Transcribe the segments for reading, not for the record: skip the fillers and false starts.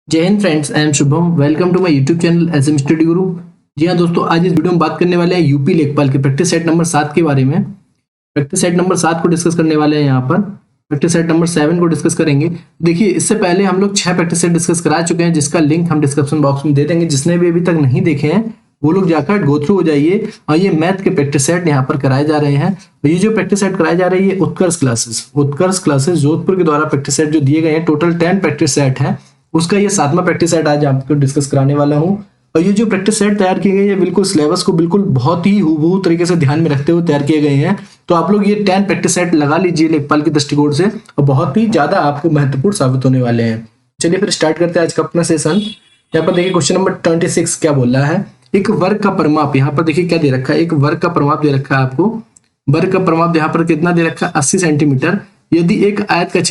जय हिंद friends, I am Shubham. Welcome to my YouTube channel SM study guru. जी हाँ दोस्तों, आज इस वीडियो में बात करने वाले हैं यूपी लेखपाल के प्रैक्टिस सेट नंबर 7 के बारे में। प्रैक्टिस सेट नंबर 7 को डिस्कस करने वाले हैं। यहाँ पर प्रैक्टिस सेट नंबर 7 को डिस्कस करेंगे। देखिए, इससे पहले हम लोग 6 प्रैक्टिस सेट डिस्कस करा चुके हैं, जिसका लिंक हम डिस्क्रिप्शन बॉक्स में दे देंगे। जिसने भी अभी तक नहीं देखे हैं वो लोग जाकर गो थ्रू हो जाइए। और ये मैथ के प्रैक्टिस सेट यहाँ पर कराए जा रहे हैं। और ये जो प्रैक्टिस सेट कराए जा रहे हैं, उत्कर्ष क्लासेस जोधपुर के द्वारा प्रैक्टिस सेट जो दिए गए हैं, टोटल 10 प्रैक्टिस सेट है। उसका ये 7वां प्रैक्टिस सेट आज आपको डिस्कस कराने वाला हूँ। और ये जो प्रैक्टिस सेट तैयार किए गए हैं, बिल्कुल सिलेबस को बिल्कुल बहुत ही हूबहू तरीके से ध्यान में रखते हुए तैयार किए गए हैं। तो आप लोग ये 10 प्रैक्टिस सेट लगा लीजिए लेखपाल के दृष्टिकोण से, और बहुत ही ज्यादा आपको महत्वपूर्ण साबित होने वाले हैं। चलिए फिर स्टार्ट करते हैं आज का अपना सेशन। यहाँ पर देखिए क्वेश्चन नंबर 26 क्या बोल रहा है। एक वर्ग का परिमाप, यहाँ पर देखिए क्या दे रखा है, एक वर्ग का परिमाप दे रखा है आपको। वर्ग का परिमाप यहाँ पर कितना दे रखा है, 80 सेंटीमीटर। यदि एक आयत का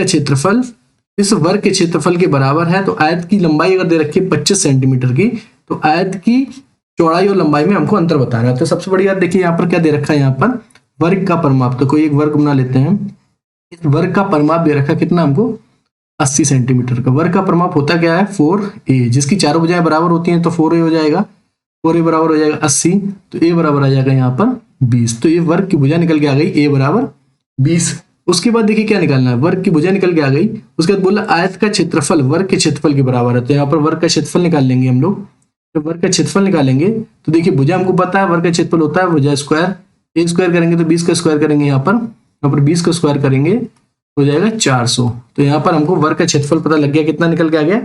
क्षेत्रफल इस वर्ग के क्षेत्रफल के बराबर है, तो आयत की लंबाई अगर दे रखी है 25 सेंटीमीटर की, तो आयत की चौड़ाई और लंबाई में हमको अंतर बताना है। तो सबसे बड़ी बात देखिए यहाँ पर क्या दे रखा है, यहाँ पर वर्ग का परिमाप। तो कोई एक वर्ग बना लेते हैं। इस वर्ग का परिमाप दे रखा है कितना हमको, 80 सेंटीमीटर का। वर्ग का परिमाप होता क्या है, 4a, जिसकी चारों भुजाएं बराबर होती हैं, तो 4a हो जाएगा। 4a बराबर हो जाएगा 80, तो a बराबर आ जाएगा यहाँ पर 20। तो ये वर्ग की भुजा निकल के आ गई, a बराबर 20। उसके बाद देखिए क्या निकालना है, वर्ग की भुजा निकल के आ गई। उसके बाद बोला आयत का क्षेत्रफल वर्ग के क्षेत्रफल के बराबर है। तो यहाँ पर वर्ग का क्षेत्रफल निकाल लेंगे हम लोग। तो वर्ग का क्षेत्रफल निकालेंगे तो देखिए भुजा हमको पता है, वर्ग का क्षेत्रफल होता है भुजा स्क्वायर। ए स्क्वायर करेंगे तो 20 का स्क्वायर करेंगे, यहाँ पर 20 का स्क्वायर करेंगे हो जाएगा 400। तो यहाँ पर हमको वर्ग का क्षेत्रफल पता लग गया, कितना निकल के आ गया,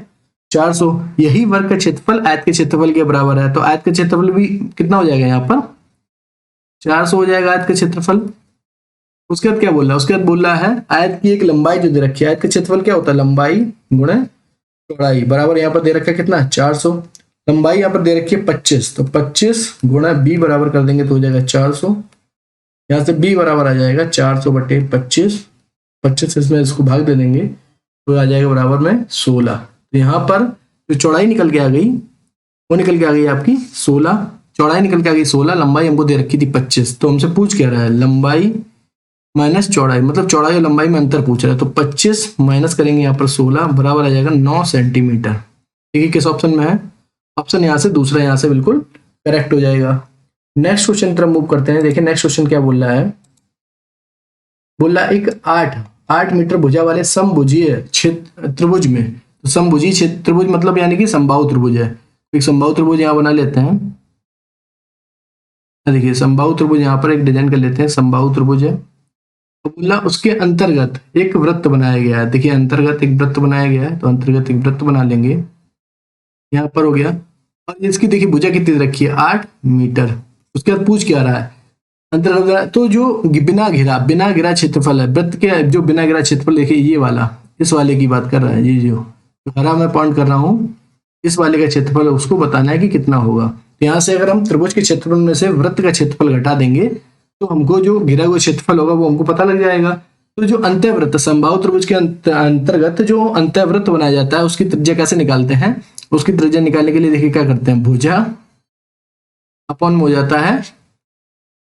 400। यही वर्ग का क्षेत्रफल आयत के क्षेत्रफल के बराबर है। तो आयत का क्षेत्रफल भी कितना हो जाएगा, यहाँ पर 400 हो जाएगा आयत का क्षेत्रफल। उसके बाद क्या बोल रहा है, उसके बाद बोल रहा है आयत की एक लंबाई जो दे रखी है। आयत का क्षेत्रफल क्या होता है, लंबाई गुणे चौड़ाई बराबर यहाँ पर दे रखा है कितना, 400। लंबाई यहाँ पर दे रखी है 25, तो 25 गुणा b बराबर कर देंगे तो हो जाएगा 400। यहाँ से b बराबर आ जाएगा 400 बटे 25। 25 इसमें इसको भाग दे देंगे तो आ जाएगा बराबर में 16। तो यहाँ पर जो चौड़ाई निकल के आ गई वो निकल के आ गई आपकी 16। चौड़ाई निकल के आ गई 16, लंबाई हमको दे रखी थी 25। तो हमसे पूछ क्या रहा है, लंबाई माइनस चौड़ाई, मतलब चौड़ाई और लंबाई में अंतर पूछ रहा है। तो 25 माइनस करेंगे यहाँ पर 16 बराबर आ जाएगा 9 सेंटीमीटर। देखिए किस ऑप्शन में है, ऑप्शन यहाँ से दूसरा यहाँ से बिल्कुल करेक्ट हो जाएगा। नेक्स्ट क्वेश्चन की तरफ मूव करते हैं। देखिए नेक्स्ट क्वेश्चन क्या बोल रहा है, बोल रहा है एक 8 मीटर भुजा वाले समभुजीय त्रिभुज में, तो समभुजीय त्रिभुज मतलब यानी कि समबाहु त्रिभुज है। एक समबाहु त्रिभुज यहाँ बना लेते हैं। देखिए समबाहु त्रिभुज यहाँ पर एक डिजाइन कर लेते हैं, समबाहु त्रिभुज है। तो बोला उसके अंतर्गत एक वृत्त बनाया गया है। देखिए अंतर्गत एक वृत्त बनाया गया है, तो अंतर्गत एक वृत्त बना लेंगे, यहाँ पर हो गया। और इसकी देखिए भुजा कितनी रखी है, 8 मीटर। उसके बाद पूछ क्या रहा है, अंतर्गत तो जो बिना घिरा क्षेत्रफल है वृत्त के, जो बिना घिरा क्षेत्रफल देखिए ये वाला, इस वाले की बात कर रहा है। ये जो हरा मैं पॉइंट कर रहा हूँ, इस वाले का क्षेत्रफल उसको बताना है कि कितना होगा। तो यहाँ से अगर हम त्रिभुज के क्षेत्रफल में से वृत्त का क्षेत्रफल घटा देंगे तो हमको जो घिरा हुआ क्षेत्रफल होगा वो हमको पता लग जाएगा। तो जो अंतःवृत्त समबाहु त्रिभुज के अंतर्गत जो अंतःवृत्त बनाया जाता है उसकी त्रिज्या कैसे निकालते हैं, उसकी त्रिज्या निकालने के लिए देखिए क्या करते हैं, भुजा अपॉन में हो जाता है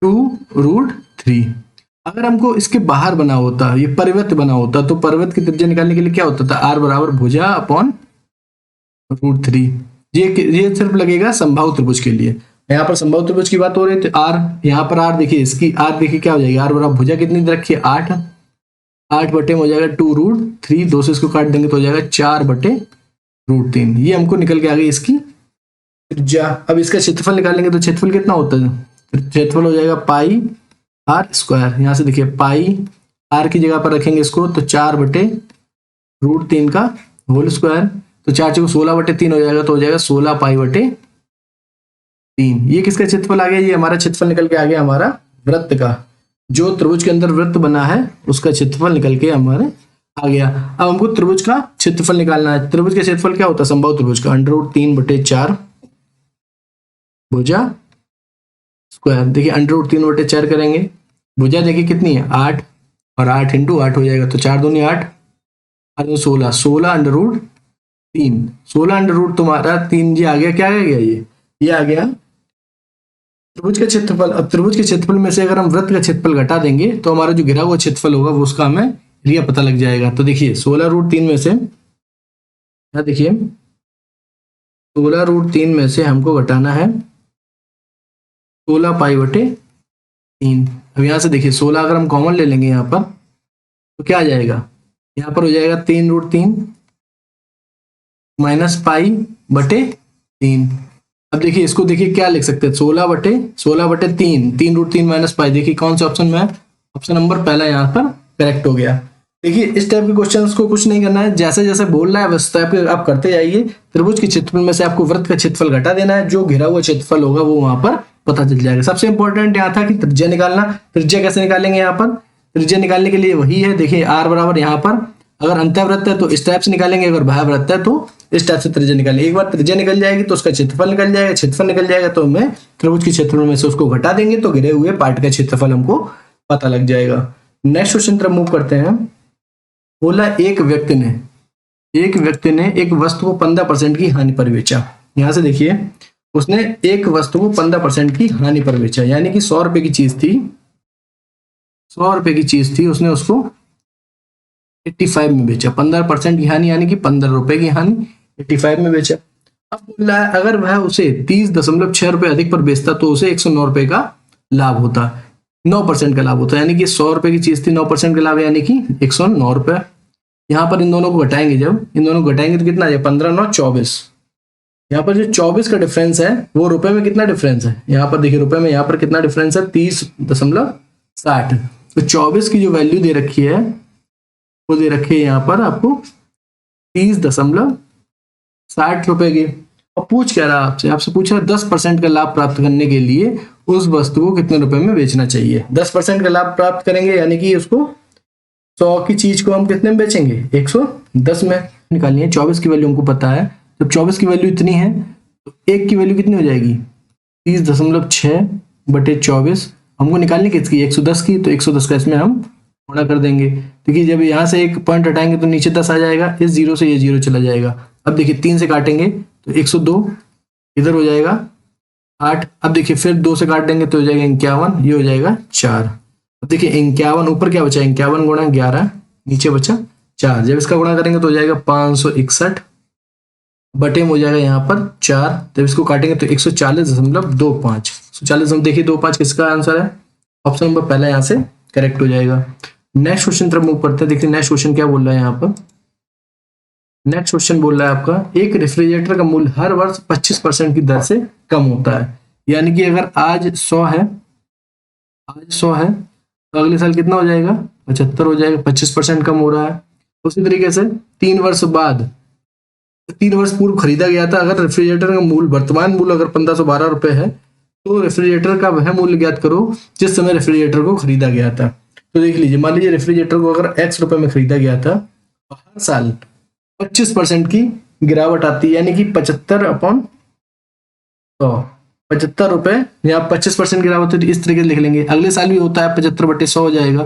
2√3। अगर हमको इसके बाहर बना होता, ये परिवृत्त बना होता, तो परिवृत्त की त्रिज्या निकालने के लिए क्या होता था, r बराबर भुजा अपॉन √3। ये सिर्फ लगेगा समबाहु त्रिभुज के लिए। यहाँ पर समबाहु त्रिभुज की बात हो रही है, तो r यहाँ पर r देखिए, इसकी r देखिए क्या हो जाएगी, r बराबर भुजा कितनी रखी है, 8 बटे में हो जाएगा 2√3। 2 से इसको काट देंगे तो हो जाएगा 4 बटे √3। ये हमको निकल के आ गई इसकी त्रिज्या। अब इसका क्षेत्रफल निकालेंगे तो क्षेत्रफल कितना होता है, क्षेत्रफल हो जाएगा पाई r स्क्वायर। यहाँ से देखिए पाई r की जगह पर रखेंगे इसको, तो 4 बटे √3 का होल स्क्वायर। तो 4 को 16 बटे 3 हो जाएगा, तो हो जाएगा 16 पाई बटे 3। ये किसका क्षेत्रफल आ गया, ये हमारा क्षेत्रफल निकल के आ गया हमारा वृत्त का। जो त्रिभुज के अंदर वृत्त बना है उसका क्षेत्रफल निकल के हमारे आ गया। अब हमको त्रिभुज का क्षेत्रफल निकालना है। त्रिभुज का क्षेत्रफल क्या होता है, समबाहु त्रिभुज का √3 बटे 4 भुजा स्क्वायर। देखिए √3 बटे 4 करेंगे, भुजा देखिए कितनी है 8, और 8 इंटू 8 हो जाएगा, तो 4 दूनी 8, 16 16√3। 16 तुम्हारा 3 ये आ गया, क्या आ गया, ये आ गया त्रिभुज का क्षेत्रफल। अब त्रिभुज के क्षेत्रफल में से अगर हम वृत्त का क्षेत्रफल घटा देंगे तो हमारा जो घिरा हुआ क्षेत्रफल होगा वो उसका हमें एरिया पता लग जाएगा। तो देखिए 16√3 में से, यहाँ देखिए 16√3 में से हमको घटाना है 16π/3। अब यहाँ से देखिए 16 अगर हम कॉमन ले लेंगे यहाँ पर तो क्या आ जाएगा, यहाँ पर हो जाएगा 3√3 माइनस π/3। अब देखिए इसको देखिए क्या लिख सकते हैं, 16/3, 3√3 माइनस पाई। देखिए कौन से ऑप्शन में है, ऑप्शन नंबर पहला यहाँ पर करेक्ट हो गया। देखिए इस टाइप के क्वेश्चंस को कुछ नहीं करना है, जैसे जैसे बोल रहा है वैसे टाइप के आप करते जाइए। त्रिभुज के क्षेत्रफल में से आपको वृत्त का क्षेत्रफल घटा देना है, जो घिरा हुआ क्षेत्रफल होगा वो वहां पर पता चल जाएगा। सबसे इंपॉर्टेंट यहाँ था कि त्रिज्या निकालना। त्रिज्या कैसे निकालेंगे, यहाँ पर त्रिज्या निकालने के लिए वही है, देखिए r बराबर यहाँ पर अगर अंतःवृत्त है तो इस टाइप से निकालेंगे, अगर बाह्यवृत्त है तो इस टाइप से त्रिज्या निकालेंगे। एक बार त्रिज्या निकल जाएगी तो उसका क्षेत्रफल निकल जाएगा, क्षेत्रफल निकल जाएगा तो हमें त्रिभुज के क्षेत्रफल में से उसको घटा देंगे तो घिरे हुए पार्ट का क्षेत्रफल हमको पता लग जाएगा। नेक्स्ट क्वेश्चन तरफ मूव करते हैं। बोला एक व्यक्ति ने एक वस्तु को 15% की हानि पर बेचा। यहां से देखिए उसने एक वस्तु को 15% की हानि पर बेचा, यानी कि 100 रुपए की चीज थी, 100 रुपए की चीज थी, उसने उसको 85 में बेचा। 15% की हानि यानी कि 15 रुपए की हानि, 85 में बेचा। अब बोल रहा है अगर वह उसे 30.6 रुपए अधिक पर बेचता तो उसे 109 रुपए का लाभ होता, 9% का लाभ होता, यानी कि 100 रुपए की चीज थी, 9% का लाभ यानी कि 109 रुपए। यहाँ पर इन दोनों को घटाएंगे, जब इन दोनों को घटाएंगे तो कितना आ जाए, 15 9 24। यहाँ पर जो 24 का डिफरेंस है वो रुपए में कितना डिफरेंस है, यहाँ पर देखिए रुपए में यहाँ पर कितना डिफरेंस है, 30.60। तो 24 की जो वैल्यू दे रखी है वो दे रखी है यहाँ पर आपको 30.60 रुपए की। और पूछ क्या रहा आपसे, आपसे पूछा 10% का लाभ प्राप्त करने के लिए उस वस्तु को कितने रुपए में बेचना चाहिए। 10% का लाभ प्राप्त करेंगे यानी कि उसको 100 की चीज को हम कितने में बेचेंगे, 110 में। निकालनी है 24 की वैल्यू हमको पता है, जब 24 की वैल्यू इतनी है तो 1 की वैल्यू कितनी हो जाएगी, 30.6/24। हमको निकालनी किसकी, 110 की, तो 110 का इसमें हम गुणा कर देंगे। देखिए जब यहाँ से एक पॉइंट हटाएंगे तो नीचे 10 आ जाएगा, इस 0 से ये 0 चला जाएगा। अब देखिए 3 से काटेंगे तो 102, इधर हो जाएगा 8। अब देखिए फिर 2 से काट देंगे तो हो जाएगा 51, ये हो जाएगा 4। अब देखिए 51 ऊपर क्या बचा, 51 गुणा 11, नीचे बचा 4। जब इसका गुणा करेंगे तो हो जाएगा 561 बटे में हो जाएगा यहाँ पर 4। जब इसको काटेंगे तो 140.25। 140 हम देखिए 25 किसका आंसर है, ऑप्शन नंबर पहला यहाँ से करेक्ट हो जाएगा। नेक्स्ट क्वेश्चन तरफ मूव करते हैं। देखिए नेक्स्ट क्वेश्चन क्या बोल रहा है यहाँ पर। नेक्स्ट क्वेश्चन बोल रहा है आपका एक रेफ्रिजरेटर का मूल्य हर वर्ष 25% की दर से कम होता है, यानी कि अगर आज 100 है तो अगले साल कितना हो जाएगा, 75 हो जाएगा, 25% कम हो रहा है। उसी तरीके से 3 वर्ष बाद, 3 वर्ष पूर्व खरीदा गया था, अगर रेफ्रिजरेटर का मूल्य वर्तमान मूल्य अगर 1512 रुपए है तो रेफ्रिजरेटर का वह मूल्य ज्ञात करो जिस समय रेफ्रिजरेटर को खरीदा गया था। तो देख लीजिए, मान लीजिए रेफ्रिजरेटर को अगर x रुपए में खरीदा गया था तो हर साल 25% की गिरावट आती है, यानी कि 75 रुपए, यहाँ 25% गिरावट है तो इस तरीके से लिख लेंगे। अगले साल भी होता है 75/100 हो जाएगा,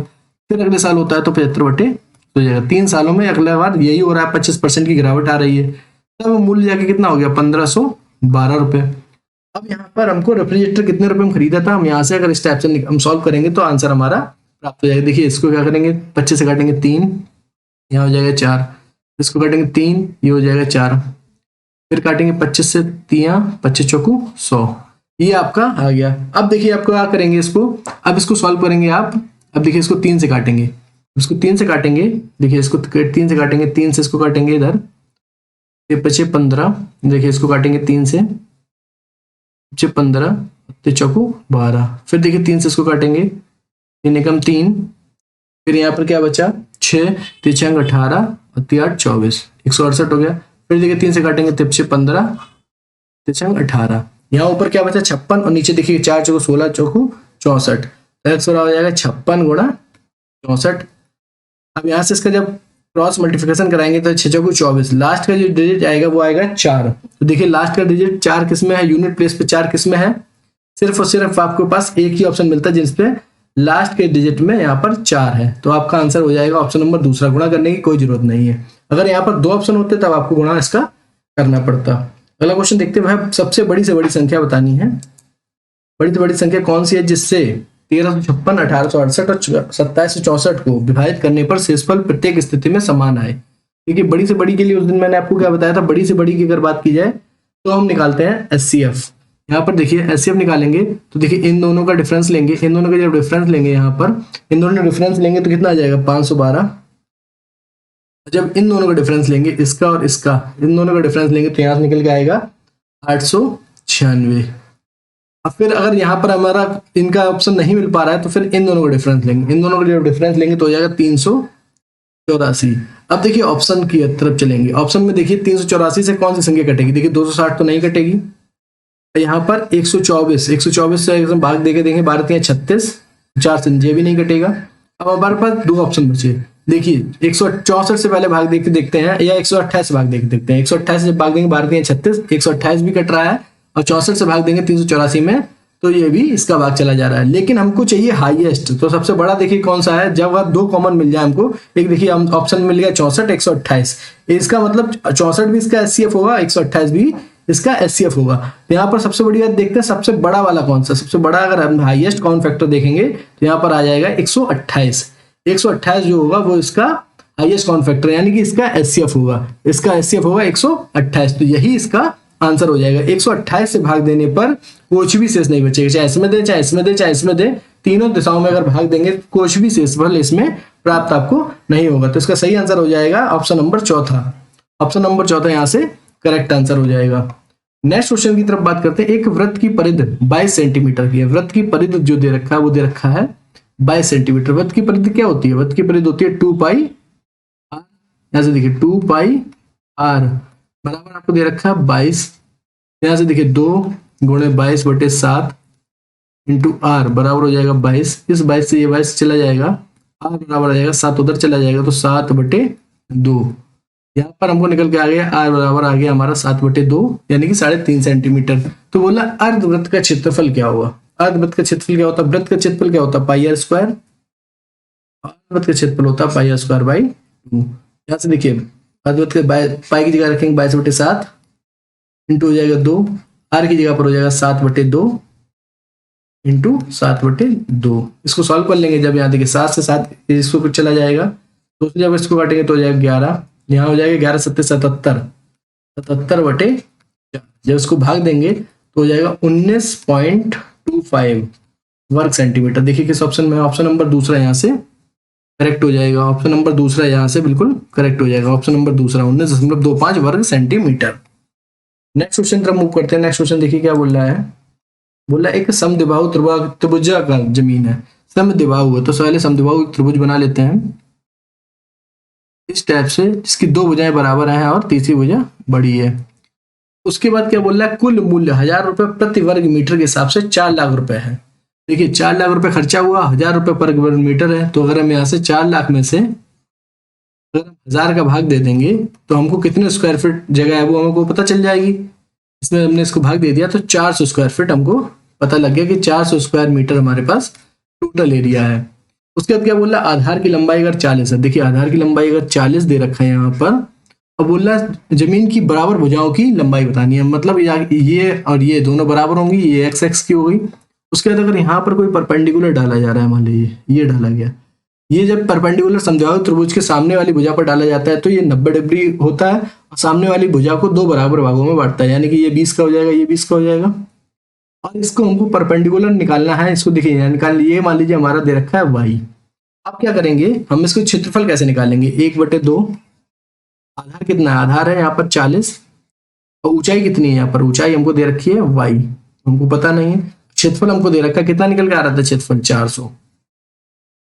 फिर अगले साल होता है तो 75/100 हो जाएगा। 3 सालों में अगला बार यही हो रहा है, 25% की गिरावट आ रही है, तब मूल्य जाके कितना हो गया, 1512 रुपए। अब यहाँ पर हमको रेफ्रिजरेटर कितने रुपए में खरीदा था, हम यहाँ से अगर इस टाइप से हम सॉल्व करेंगे तो आंसर हमारा प्राप्त हो जाएगा। देखिए इसको क्या करेंगे, 25 से काटेंगे 3, यहाँ हो जाएगा 4, इसको काटेंगे 3, ये हो जाएगा 4, फिर काटेंगे 25 से 3, 25 चौकू 100, ये आपका आ गया। अब देखिए आपको क्या करेंगे, अब इसको सॉल्व करेंगे आप। अब देखिए इसको 3 से काटेंगे, इसको 3 से काटेंगे, देखिए इसको 3 से काटेंगे, 3 से इसको काटेंगे इधर, ये 25 15, देखिए इसको काटेंगे 3 से 15, चौकू 12, फिर देखिए 3 से इसको काटेंगे, निकम 3, फिर यहाँ पर क्या बचा 6, 3 18 और 3 24, 168 हो गया। फिर देखिए 3 से काटेंगे 3 15, 3 18, यहाँ ऊपर क्या बचा 56 और नीचे देखिए 4 चौकू 16, चौकू 64, तो हो जाएगा 56 गुणा 64। अब यहाँ से इसका जब क्रॉस मल्टीप्लिकेशन कराएंगे तो 6 चौकू 24, लास्ट का जो डिजिट आएगा वो आएगा 4। तो देखिए लास्ट का डिजिट 4 किस में है, यूनिट प्लेस पे 4 किस में है, सिर्फ और सिर्फ आपके पास एक ही ऑप्शन मिलता है जिसपे लास्ट के डिजिट में यहाँ पर 4 है, तो आपका आंसर हो जाएगा ऑप्शन नंबर दूसरा। गुणा करने की कोई जरूरत नहीं है, अगर यहाँ पर 2 ऑप्शन होते तब आपको गुणा इसका करना पड़ता। अगला क्वेश्चन देखते हैं, सबसे बड़ी से बड़ी संख्या बतानी है। बड़ी से बड़ी संख्या कौन सी है जिससे 1356, 1868 और 2764 को विभाजित करने पर शेषफल प्रत्येक स्थिति में समान आए। देखिए बड़ी से बड़ी के लिए उस दिन मैंने आपको क्या बताया था, बड़ी से बड़ी की अगर बात की जाए तो हम निकालते हैं एचसीएफ। यहाँ पर देखिए एचसीएफ निकालेंगे तो देखिए इन दोनों का डिफरेंस लेंगे, इन दोनों का जब डिफरेंस लेंगे यहाँ पर इन दोनों डिफरेंस लेंगे तो कितना आ जाएगा 512। जब इन दोनों का डिफरेंस लेंगे इसका और इसका, इन दोनों का डिफरेंस लेंगे तो यहाँ से निकल के आएगा 896। अब फिर अगर यहाँ पर हमारा इनका ऑप्शन नहीं मिल पा रहा है तो फिर इन दोनों का डिफरेंस लेंगे, इन दोनों का जब डिफरेंस लेंगे तो हो जाएगा 384। अब देखिए ऑप्शन की तरफ चलेंगे। ऑप्शन में देखिए 384 से कौन सी संख्या कटेगी, देखिए 260 तो नहीं कटेगी। यहाँ पर 124 से एकदम भाग देके देंगे, 12 3 36, 4 से ये भी नहीं कटेगा। अब हमारे पास दो ऑप्शन बचे, देखिए 164 से पहले भाग देख के देखते हैं या 128 से भाग देख के देखते हैं। 128 से भाग देंगे 12 3 36, 128 भी कट रहा है और 64 से भाग देंगे 384 में तो ये भी इसका भाग चला जा रहा है। लेकिन हमको चाहिए हाईएस्ट, तो सबसे बड़ा देखिए कौन सा है, जब आप दो कॉमन मिल जाए हमको, एक देखिए हम ऑप्शन मिल गया 64 128, इसका मतलब 64 भी इसका एचसीएफ होगा, 128 भी इसका एचसीएफ होगा। तो यहाँ पर सबसे बड़ी बात देखते हैं सबसे बड़ा वाला कौन सा, सबसे बड़ा अगर हम हाईएस्ट कॉमन फैक्टर देखेंगे तो यहाँ पर आ जाएगा 128। 128 जो होगा वो इसका हाईएस्ट कॉमन फैक्टर यानी कि इसका एचसीएफ होगा, इसका एचसीएफ होगा 128, तो यही इसका आंसर हो जाएगा। 128 से भाग देने पर कुछ भी शेष नहीं बचेगा, चाहे इसमें दे चाहे इसमें दे चाहे इसमें दे, तीनों दिशाओं में अगर भाग देंगे कुछ भी शेषफल इसमें प्राप्त आपको नहीं होगा। तो इसका सही आंसर हो जाएगा ऑप्शन नंबर चौथा। ऑप्शन नंबर चौथा यहाँ से करेक्ट आंसर हो जाएगा। नेक्स्ट क्वेश्चन की तरफ बात करते हैं। एक वृत्त की परिधि 22 सेंटीमीटर की है। वृत्त की परिधि जो दे रखा है वो दे रखा है 22 सेंटीमीटर। वृत्त की परिधि क्या होती है, वृत्त की परिधि होती है 2 पाई आर। यहां से देखिए 2 पाई आर बराबर आपको दे रखा है 22। यहां से देखिए 2 गुणे 22/7 इंटू आर बराबर हो जाएगा 22। इस 22 से ये 22 चला जाएगा, आर बराबर आ जाएगा 7 उधर चला जाएगा तो 7/2। यहाँ पर हमको निकल के आ गया आर बराबर आ गया हमारा 7/2 यानी कि 3.5 सेंटीमीटर। तो बोला अर्धवृत्त का क्षेत्रफल क्या होगा। अर्धवृत्त का क्षेत्रफल क्या होता है, वृत्त का क्षेत्रफल क्या होता है पाई आर स्क्वायर, अर्धवृत्त का क्षेत्रफल होता है पाई आर स्क्वायर बाई 2। यहाँ से देखिए अर्धवृत्त के पाई की जगह रखेंगे 22/7 इंटू हो जाएगा 2, आर की जगह पर हो जाएगा 7/2 इंटू 7/2। इसको सॉल्व कर लेंगे, जब यहाँ देखिए 7 से 7 इसको कुछ चला जाएगा तो जब इसको काटेंगे तो हो जाएगा 11, यहाँ हो जाएगा 11 7 77, 77/4। जब इसको भाग देंगे तो हो जाएगा 19.25 वर्ग सेंटीमीटर। देखिए किस ऑप्शन में, ऑप्शन नंबर दूसरा यहाँ से करेक्ट हो जाएगा। ऑप्शन नंबर दूसरा यहाँ से बिल्कुल करेक्ट हो जाएगा। ऑप्शन नंबर दूसरा 19.25 वर्ग सेंटीमीटर। नेक्स्ट क्वेश्चन तरफ मूव करते हैं। नेक्स्ट क्वेश्चन देखिए क्या बोल रहा है, बोला एक समद्विबाहु त्रिभुजाकार जमीन है, समद्विबाहु है तो पहले समद्विबाहु त्रिभुज बना लेते हैं इस टाइप से, जिसकी दो भुजाएं बराबर हैं और तीसरी भुजा बड़ी है। उसके बाद क्या बोल रहा है, कुल मूल्य 1000 रुपए प्रति वर्ग मीटर के हिसाब से 4 लाख रुपए है। देखिए 4 लाख रुपए खर्चा हुआ, 1000 रुपए पर वर्ग मीटर है, तो अगर हम यहाँ से 4 लाख में से अगर हम 1000 का भाग दे देंगे तो हमको कितने स्क्वायर फीट जगह है वो हमको पता चल जाएगी। इसमें हमने इसको भाग दे दिया तो 400 स्क्वायर फीट हमको पता लग गया कि 400 स्क्वायर मीटर हमारे पास टोटल एरिया है। उसके बाद क्या बोल रहा है, आधार की लंबाई अगर 40 है। देखिए आधार की लंबाई अगर 40 दे रखा है यहाँ पर, अब बोल रहा है जमीन की बराबर भुजाओं की लंबाई बतानी है, मतलब ये और ये दोनों बराबर होंगी, ये एक्स एक्स की हो गई। उसके बाद अगर यहाँ पर कोई परपेंडिकुलर डाला जा रहा है, मान लीजिए ये डाला गया, ये जब परपेंडिकुलर समद्विबाहु त्रिभुज के सामने वाली भुजा पर डाला जाता है तो ये 90 डिग्री होता है और सामने वाली भुजा को 2 बराबर भागों में बांटता है, यानी कि ये 20 का हो जाएगा, ये 20 का हो जाएगा। और इसको हमको परपेंडिकुलर निकालना है, इसको देखिए निकाल, ये मान लीजिए हमारा दे रखा है वाई। अब क्या करेंगे हम, इसको क्षेत्रफल कैसे निकालेंगे, 1/2। आधार कितना है, आधार है यहाँ पर 40 और ऊंचाई कितनी है, यहाँ पर ऊंचाई हमको दे रखी है वाई, हमको पता नहीं है। क्षेत्रफल हमको दे रखा है, कितना निकल के आ रहा था क्षेत्रफल 400।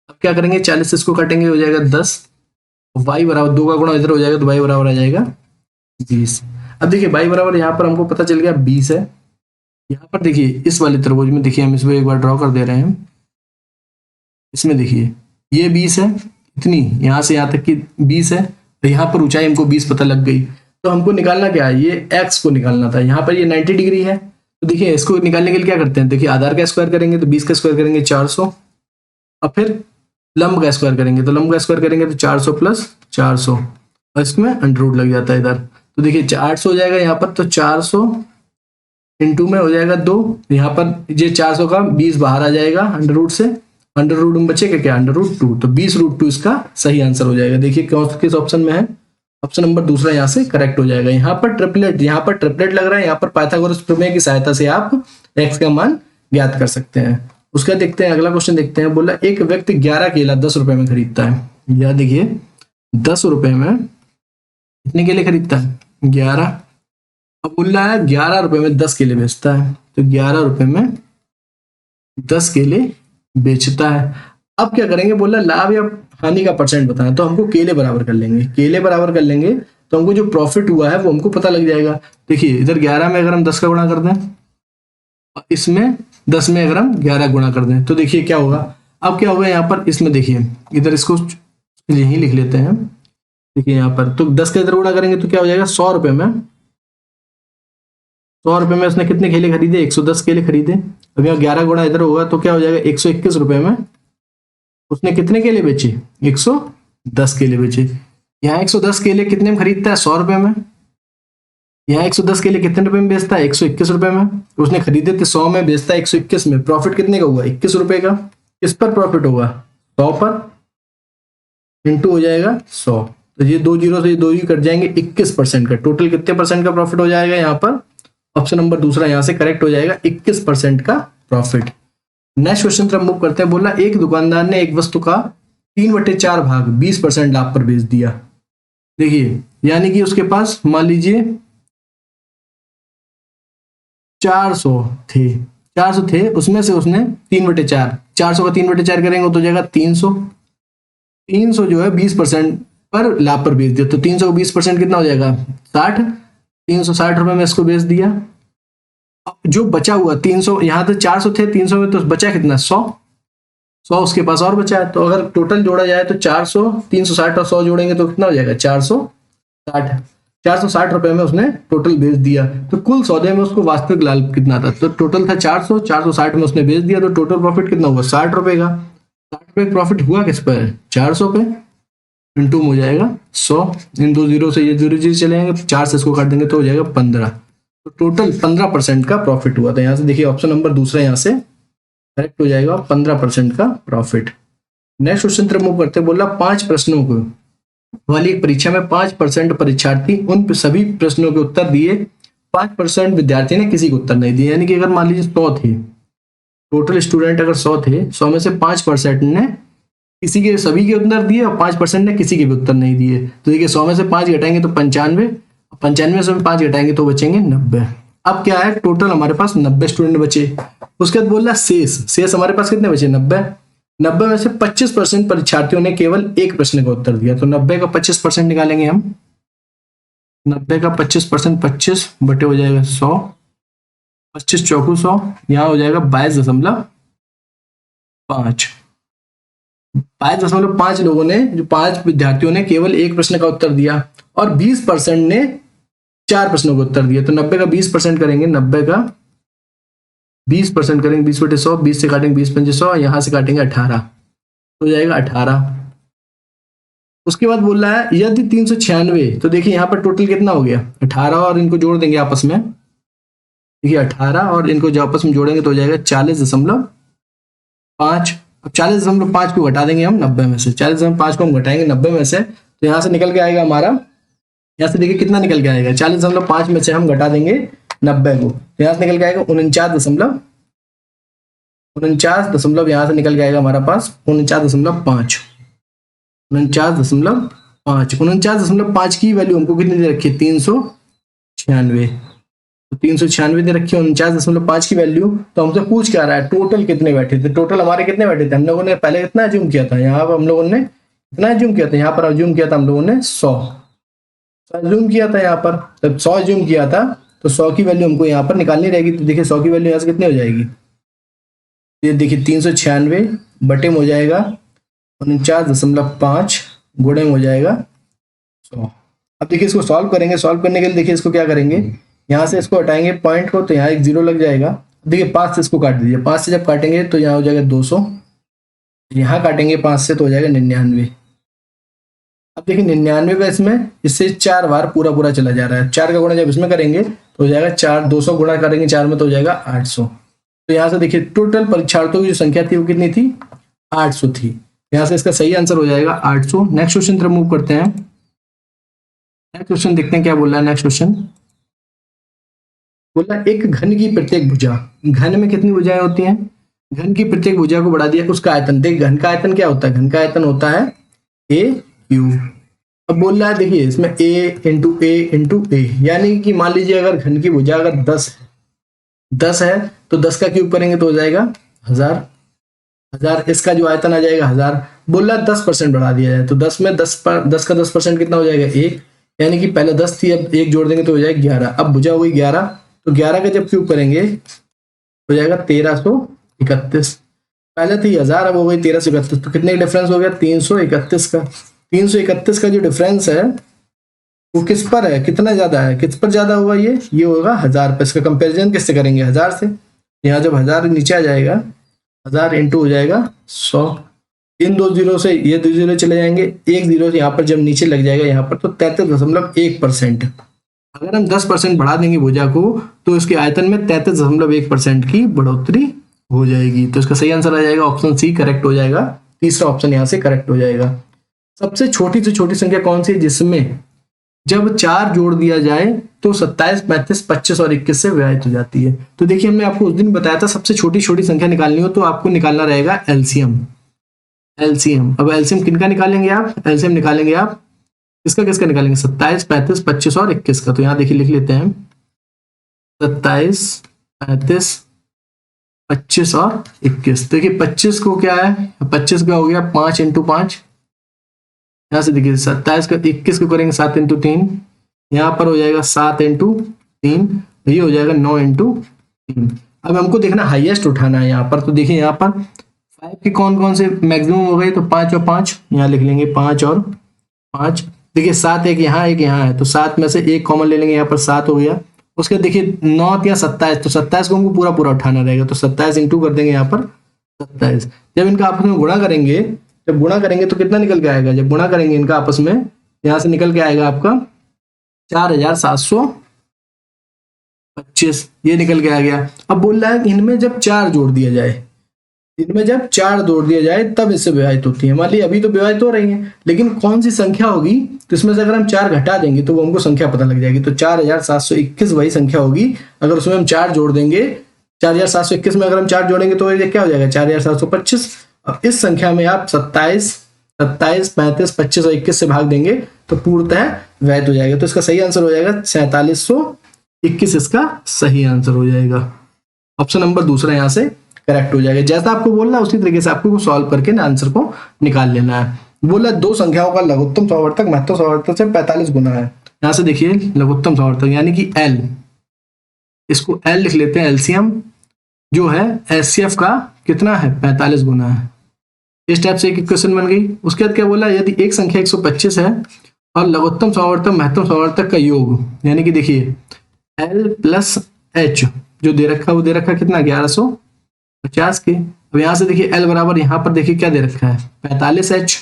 अब क्या करेंगे 40 से इसको काटेंगे हो जाएगा 10, वाई बराबर 2 का गुणा इधर हो जाएगा तो वाई बराबर आ जाएगा 20। अब देखिए वाई बराबर यहाँ पर हमको पता चल गया 20 है। यहाँ पर देखिए इस वाले त्रिभुज में देखिए हम इसको एक बार ड्रॉ कर दे रहे हैं, इसमें देखिए ये 20 है, इतनी यहाँ से यहाँ तक की 20 है, तो यहाँ पर ऊंचाई हमको 20 पता लग गई। तो हमको निकालना क्या है, ये x को निकालना था। यहाँ पर ये 90 डिग्री है, तो देखिए इसको निकालने के लिए क्या करते हैं, देखिए आधार का स्क्वायर करेंगे तो 20 का स्क्वायर करेंगे 400, और फिर लंब का स्क्वायर करेंगे तो लंब का स्क्वायर करेंगे तो 400 + 400 और इसमें अंडर रूट लग जाता है इधर। तो देखिए 800 हो जाएगा यहाँ पर, तो 400 इनटू में हो जाएगा 2, यहाँ पर ये 400 का 20 बाहर आ जाएगा अंडर रूट से, अंडर रूट में बचेगा क्या, अंडर रूट 2, तो 20 रूट 2 इसका सही आंसर हो जाएगा। देखिए किस ऑप्शन में है, ऑप्शन नंबर दूसरा यहाँ से करेक्ट हो जाएगा। यहाँ पर ट्रिपलेट लग रहा है, यहाँ पर पाइथागोरस प्रमेय की सहायता से आप x का मान ज्ञात कर सकते हैं। उसका देखते हैं, अगला क्वेश्चन देखते हैं। बोला एक व्यक्ति 11 केला 10 रुपए में खरीदता है। यह देखिए 10 रुपए में कितने केले खरीदता है, 11। अब बोल रहा है 11 रुपए में 10 केले बेचता है, तो 11 रुपए में 10 केले बेचता है। अब क्या करेंगे, बोला लाभ या हानि का परसेंट बताना, तो हमको केले बराबर कर लेंगे, केले बराबर कर लेंगे तो हमको जो प्रॉफिट हुआ है वो हमको पता लग जाएगा। देखिए इधर 11 में अगर हम 10 का गुणा कर दें, इसमें 10 में अगर हम 11 गुणा कर दें, तो देखिए क्या होगा। अब क्या होगा यहाँ पर, इसमें देखिए इधर इसको यही लिख लेते हैं। देखिए यहाँ पर तो 10 का इधर गुणा करेंगे तो क्या हो जाएगा, 100 रुपए में, 100 रुपए में उसने कितने केले खरीदे, 110 केले खरीदे। अब यहाँ 11 गुणा इधर होगा तो क्या हो जाएगा, 121 रुपए में उसने कितने केले बेचे, 110 केले बेचे। यहाँ 110 केले कितने में खरीदता है, 100 रुपए में। यहाँ 110 केले कितने रुपए में बेचता है, 121 रुपए में। उसने खरीदे थे 100 में, बेचता है 121 में। प्रॉफिट कितने का हुआ, 21 रुपए का। किस पर प्रॉफिट होगा, 100 पर, इंटू हो जाएगा 100। तो ये 2 जीरो से ये 2 ही कट जाएंगे, 21% का। टोटल कितने परसेंट का प्रॉफिट हो जाएगा, यहाँ पर ऑप्शन नंबर दूसरा यहाँ से करेक्ट हो जाएगा, 21% का प्रॉफिट। नेक्स्ट क्वेश्चन तरफ मूव करते हैं। बोला एक दुकानदार ने एक वस्तु का 3/4 भाग 20% लाभ पर बेच दिया। देखिए यानी कि उसके पास मान लीजिए 400 थे, उसमें से उसने 3/4, 400 का 3/4 करेंगे तो हो जाएगा 300 जो है 20% पर लाभ पर बेच दिया। तो 300 को 20% कितना हो जाएगा, 60। 360 रुपए में इसको बेच दिया। जो बचा हुआ 300, यहाँ तो 400 थे, 300 में तो बचा कितना, 100 उसके पास और बचा है। तो अगर टोटल जोड़ा जाए तो 400, 360 और 100 जोड़ेंगे तो कितना हो जाएगा, 460 रुपए में उसने टोटल बेच दिया। तो कुल सौदे में उसको वास्तविक लाभ कितना था, तो टोटल था 460 में उसने बेच दिया, तो टोटल प्रॉफिट कितना हुआ, 60 रुपए का। 60 रुपए प्रॉफिट हुआ किस पर, 400 पे, इंटू हो जाएगा 100। इन 2 जीरो से ये 0 जीरो चले जाएंगे, 4 से इसको काट देंगे तो हो जाएगा 15। तो टोटल 15% का प्रॉफिट हुआ था। यहाँ से देखिए ऑप्शन नंबर दूसरा यहाँ से करेक्ट हो जाएगा, 15% का प्रॉफिट। नेक्स्ट क्वेश्चन तरफ मूव करते हैं। बोला 5 प्रश्नों को वाली एक परीक्षा में 5% परीक्षार्थी उन सभी प्रश्नों के उत्तर दिए, 5% विद्यार्थी ने किसी को उत्तर नहीं दिए। यानी कि अगर मान लीजिए 100 थे, टोटल स्टूडेंट अगर 100 थे, 100 में से 5% ने किसी के सभी के उत्तर दिए और 5% ने किसी के भी उत्तर नहीं दिए। तो देखिए 100 में से 5 घटाएंगे तो 95, 95 से 5 घटाएंगे तो बचेंगे 90। अब क्या है, टोटल हमारे पास 90 स्टूडेंट बचे। उसके बाद बोल रहा शेष हमारे पास कितने बचे, 90 में से 25% परीक्षार्थियों ने केवल एक प्रश्न का उत्तर दिया। तो 90 का 25% निकालेंगे हम। 90 का 25%, 25 बटे हो जाएगा 100, 25 चौकू 100, यहाँ हो जाएगा 22.5। 22.5 लोगों ने, जो 5 विद्यार्थियों ने केवल एक प्रश्न का उत्तर दिया और 20% ने 4 प्रश्नों का उत्तर दिया। तो 90 का 20% करेंगे, 90 का 20% करेंगे, 20/100, 20 से काटेंगे 20×5 यहाँ से काटेंगे 18, तो हो जाएगा 18। उसके बाद बोल रहा है यदि 396, तो देखिए यहाँ पर टोटल कितना हो गया, 18 और इनको जोड़ देंगे आपस में। देखिए 18 और इनको जो आपस में जोड़ेंगे तो हो जाएगा 40.5। अब 40.5 को घटा देंगे हम 90 में से, 40.5 को हम घटाएंगे 90 में से, तो यहाँ से निकल के आएगा हमारा, यहाँ से देखिए कितना निकल के आएगा, 40.5 में से हम घटा देंगे 90 को, तो यहाँ से निकल के आएगा 49 यहाँ से निकल के आएगा हमारा पास 49.5। 49.5 की वैल्यू हमको कितनी दे रखी है, 396। तो 396 दे रखी है 49.5 की वैल्यू। तो हमसे पूछ क्या रहा है, टोटल कितने बैठे थे। टोटल हमारे कितने बैठे थे, हम लोगों ने पहले कितना अज्यूम किया था, यहाँ पर हम लोगों ने कितना अज्यूम किया था, यहाँ पर अज्यूम किया था हम लोगों ने 100 अज्यूम किया था। यहाँ पर जब 100 अज्यूम किया था तो 100 की वैल्यू हमको यहाँ पर निकालनी रहेगी। तो देखिए 100 की वैल्यू यहाँ से कितनी हो जाएगी, ये देखिए 396 बटे में हो जाएगा 49.5 गुणे में हो जाएगा 100। अब देखिए इसको सॉल्व करेंगे, सॉल्व करने के लिए देखिए इसको क्या करेंगे, यहाँ से इसको हटाएंगे पॉइंट को, तो यहाँ एक 0 लग जाएगा। देखिए 5 से इसको काट दीजिए, 5 से जब काटेंगे तो यहाँ हो जाएगा 200, यहाँ काटेंगे 5 से तो हो जाएगा 99। अब देखिए 99 का इसमें इससे 4 बार पूरा पूरा चला जा रहा है। 4 का गुणा जब इसमें करेंगे तो हो जाएगा 4, 200 गुणा करेंगे 4 में तो हो जाएगा 800। तो यहाँ से देखिए टोटल परीक्षार्थियों की जो संख्या थी वो कितनी थी, 800 थी। यहाँ से इसका सही आंसर हो जाएगा 800। नेक्स्ट क्वेश्चन तरफ मूव करते हैं। नेक्स्ट क्वेश्चन देखते हैं क्या बोल रहा है। नेक्स्ट क्वेश्चन बोला एक घन की प्रत्येक भुजा, घन में कितनी भुजाएं होती हैं, घन की प्रत्येक भुजा को बढ़ा दिया उसका आयतन। देख घन का आयतन क्या होता है, घन का आयतन होता है ए क्यू। अब बोल रहा है देखिए इसमें a इंटू ए इंटू ए, यानी कि मान लीजिए अगर घन की भुजा अगर 10 है तो 10 का क्यूब करेंगे तो हो जाएगा 1000। इसका जो आयतन आ जाएगा 1000। बोल रहा है 10% बढ़ा दिया जाए तो 10 में 10 का 10% कितना हो जाएगा 1, यानी कि पहले 10 थी अब 1 जोड़ देंगे तो हो जाएगा 11। अब भुजा हुई 11, तो 11 का जब क्यूब करेंगे हो जाएगा 1331। पहले थी 1000 अब हो गई 1331, तो कितने का डिफरेंस हो गया 331 का। 331 का जो डिफरेंस है वो किस पर है, कितना ज्यादा है, किस पर ज्यादा होगा, ये होगा 1000 पर। इसका कंपैरिजन किससे करेंगे 1000 से। यहाँ जब 1000 नीचे आ जाएगा 1000 इंटू हो जाएगा 100। इन 2 जीरो से ये 2 जीरो चले जाएंगे, 1 जीरो यहाँ पर जब नीचे लग जाएगा यहाँ पर तो 33.1%। अगर हम 10% बढ़ा देंगे भुजा को तो इसके आयतन में 33.1% की बढ़ोतरी हो जाएगी। तो इसका सही आंसर आ जाएगा ऑप्शन सी करेक्ट हो जाएगा। तीसरा ऑप्शन यहाँ से करेक्ट हो जाएगा। सबसे छोटी से छोटी संख्या कौन सी है जिसमें जब 4 जोड़ दिया जाए तो 27, 35, 25 और 21 से विभाजित हो जाती है। तो देखिए हमने आपको उस दिन बताया था सबसे छोटी छोटी संख्या निकालनी हो तो आपको निकालना रहेगा एलसीएम। अब एलसीएम किनका निकालेंगे आप, एलसीएम निकालेंगे आप किसका निकालेंगे 27, 35, 25 और 21 का। तो यहाँ देखिए लिख लेते हैं 27, 35, 25 और 21। देखिए 25 को क्या है, 25 का हो गया 5 इंटू 5। यहाँ से देखिए 27 का 21 को करेंगे 7 इंटू 3, यहाँ पर हो जाएगा 7 इंटू 3, ये हो जाएगा 9 इंटू 3। अब हमको देखना हाईएस्ट उठाना है यहाँ पर। तो देखिए यहाँ पर 5 के कौन कौन से मैक्सिमम हो गए, तो 5 और 5 यहाँ लिख लेंगे, 5 और 5। देखिए 7 एक यहाँ है तो 7 में से एक कॉमन ले लेंगे, यहाँ पर 7 हो गया। उसके देखिए 9 या 27, तो 27 को हमको पूरा पूरा उठाना रहेगा तो 27 इंटू कर देंगे यहाँ पर 27। जब इनका आपस में गुणा करेंगे, जब गुणा करेंगे तो कितना निकल के आएगा, जब गुणा करेंगे इनका आपस में यहाँ से निकल के आएगा आपका 4725, ये निकल के आ गया। अब बोल रहा है कि इनमें जब 4 जोड़ दिया जाए, इनमें जब 4 जोड़ दिया जाए तब इससे विभाजित होती है। मान ली अभी तो विभाजित हो रही है लेकिन कौन सी संख्या होगी, तो इसमें से अगर हम 4 घटा देंगे तो वो हमको संख्या पता लग जाएगी। तो 4721 वही संख्या होगी, अगर उसमें हम 4 जोड़ देंगे 4721 में अगर हम 4 जोड़ेंगे तो ये क्या हो जाएगा 4725। अब इस संख्या में आप 27, 35, 25 और 21 से भाग देंगे तो पूर्णतः विभाजित हो जाएगा। तो इसका सही आंसर हो जाएगा 4721, इसका सही आंसर हो जाएगा। ऑप्शन नंबर दूसरा यहाँ से करेक्ट हो जाएगा। जैसा आपको बोलना है उसी तरीके से आपको सॉल्व करके आंसर को निकाल लेना है। बोला 2 संख्याओं का लघुत्तम समावर्तक महत्तम समावर्तक से 45 गुना है। यहां से देखिए लघुत्तम समावर्तक यानी कि L, इसको L लिख लेते हैं। एलसीएम जो है एचसीएफ का कितना है 45 गुना है। इस टाइप से एक इक्वेशन बन गई। उसके बाद क्या बोला, यदि एक संख्या 125 है और लघुत्तम समावर्तक महत्तम समावर्तक का योग, यानी कि देखिए L प्लस H जो दे रखा है वो दे रखा है कितना 1150 के। अब यहाँ से देखिए L बराबर यहाँ पर देखिए क्या दे रखा है 45H।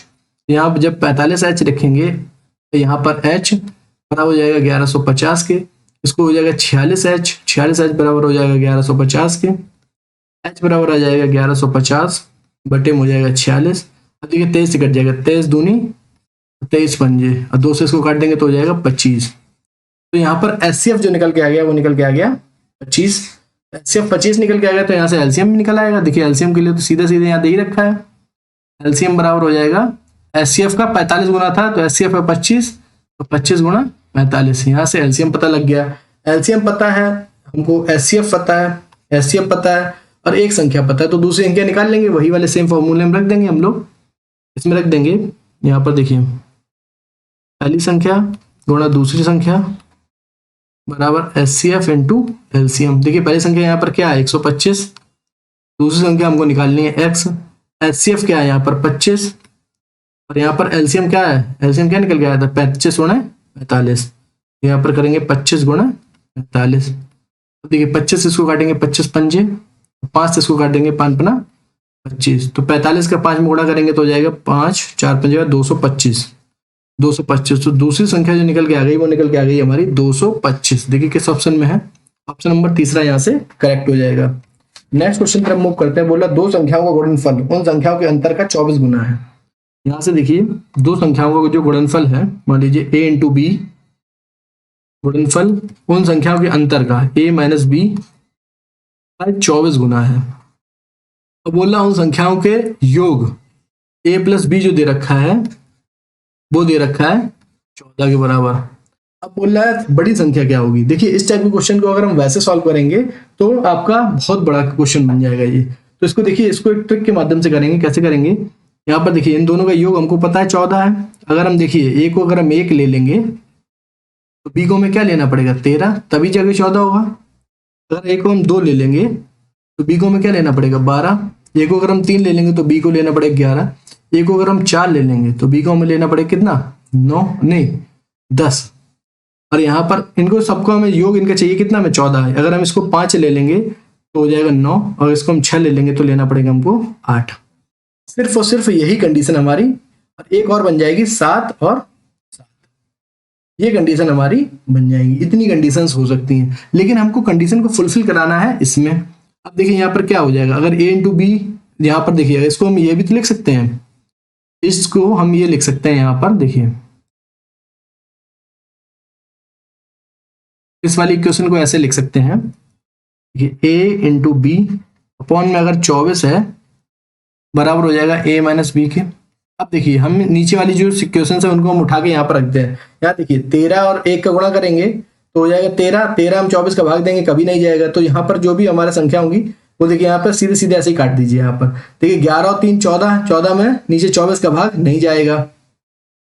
यहाँ पर जब 45H रखेंगे तो यहाँ पर H बराबर हो जाएगा 1150 के, इसको हो जाएगा 46H, 46H बराबर हो जाएगा 1150 के, H बराबर आ जाएगा 1150 बटे में हो जाएगा 46। अब देखिए 23 से कट जाएगा, 23 दूनी 23 पंजे और 2 से इसको काट देंगे तो हो जाएगा 25। तो यहाँ पर एचसीएफ जो निकल के आ गया वो निकल के आ गया 25। एचसीएफ 25 निकल के आ गया तो यहाँ से एलसीएम भी निकल आएगा। देखिए एलसीएम के लिए तो सीधे सीधे यहाँ दे ही रखा है। एलसीएम बराबर हो जाएगा एचसीएफ का 45 गुना था तो एचसीएफ है 25, तो 25 गुना 45। यहाँ से एलसीएम पता लग गया। एलसीएम पता है हमको, एचसीएफ पता है, एचसीएफ पता है और एक संख्या पता है, तो दूसरी संख्या निकाल लेंगे। वही वाले सेम फॉर्मूले में रख देंगे हम लोग, इसमें रख देंगे। यहाँ पर देखिए पहली संख्या गुणा दूसरी संख्या बराबर एचसीएफ इंटू एलसीएम। देखिए पहली संख्या यहाँ पर क्या है 125, दूसरी संख्या हमको निकालनी है x। एचसीएफ क्या है यहाँ पर 25 और यहाँ पर एलसीएम क्या है, एलसीएम क्या निकल के आया था 25 गुणा 45। यहाँ पर करेंगे 25 गुणा 45। देखिए 25 से इसको काटेंगे 25 पंजे, 5 से इसको काटेंगे 5 पना 25, तो 45 का 5 में गुणा करेंगे तो हो जाएगा 5 4 पंजे 225। 225। तो दूसरी संख्या जो निकल के आ गई वो निकल के आ गई हमारी 225। देखिए किस ऑप्शन में है, ऑप्शन नंबर तीसरा यहाँ से करेक्ट हो जाएगा। नेक्स्ट क्वेश्चन तरफ मूव करते हैं। बोला दो संख्याओं का गुणनफल उन संख्याओं के अंतर का 24 गुना है। यहाँ से देखिए दो संख्याओं का जो गुणनफल है, मान लीजिए a इंटू बी, गुणनफल उन संख्याओं के अंतर का a माइनस बी का 24 गुना है। अब बोला उन संख्याओं के योग a प्लस बी जो दे रखा है वो दे रखा है 14 के बराबर। अब बोल रहा है बड़ी संख्या क्या होगी। देखिए इस टाइप के क्वेश्चन को अगर हम वैसे सॉल्व करेंगे तो आपका बहुत बड़ा क्वेश्चन बन जाएगा ये। तो इसको देखिए, इसको एक ट्रिक के माध्यम से करेंगे। कैसे करेंगे, यहाँ पर देखिए इन दोनों का योग हमको पता है 14 है। अगर हम देखिए a को अगर हम 1 ले लेंगे तो b को हमें क्या लेना पड़ेगा 13, तभी जाके 14 होगा। अगर a को हम 2 ले लेंगे तो b को हमें क्या लेना पड़ेगा 12। a को अगर हम 3 ले लेंगे तो b को लेना पड़ेगा 11। a को अगर हम 4 ले लेंगे तो b को हमें लेना पड़ेगा कितना 9 नहीं 10। और यहाँ पर इनको सबको हमें योग इनका चाहिए कितना हमें 14 है। अगर हम इसको 5 ले लेंगे तो हो जाएगा 9, और इसको हम 6 ले लेंगे तो लेना पड़ेगा हमको 8। सिर्फ और सिर्फ यही कंडीशन हमारी, और एक और बन जाएगी 7 और 7, ये कंडीशन हमारी बन जाएगी। इतनी कंडीशंस हो सकती हैं, लेकिन हमको कंडीशन को फुलफिल कराना है इसमें। अब देखिए यहाँ पर क्या हो जाएगा, अगर a इंटू बी, यहाँ पर देखिए इसको हम ये भी तो लिख सकते हैं, इसको हम ये लिख सकते हैं यहाँ पर देखिए, इस वाली इक्वेशन को ऐसे लिख सकते हैं कि a इंटू बी अपॉन में अगर 24 है बराबर हो जाएगा a माइनस बी के। अब देखिए हम नीचे वाली जो इक्वेशन है उनको हम उठा के यहाँ पर रखते हैं। यहाँ देखिए 13 और 1 का गुणा करेंगे तो हो जाएगा 13 हम 24 का भाग देंगे कभी नहीं जाएगा। तो यहाँ पर जो भी हमारा संख्या होंगी वो देखिए यहाँ पर सीधे सीधे ऐसे ही काट दीजिए। यहाँ पर देखिए 11 और 3 14, 14 में नीचे 24 का भाग नहीं जाएगा,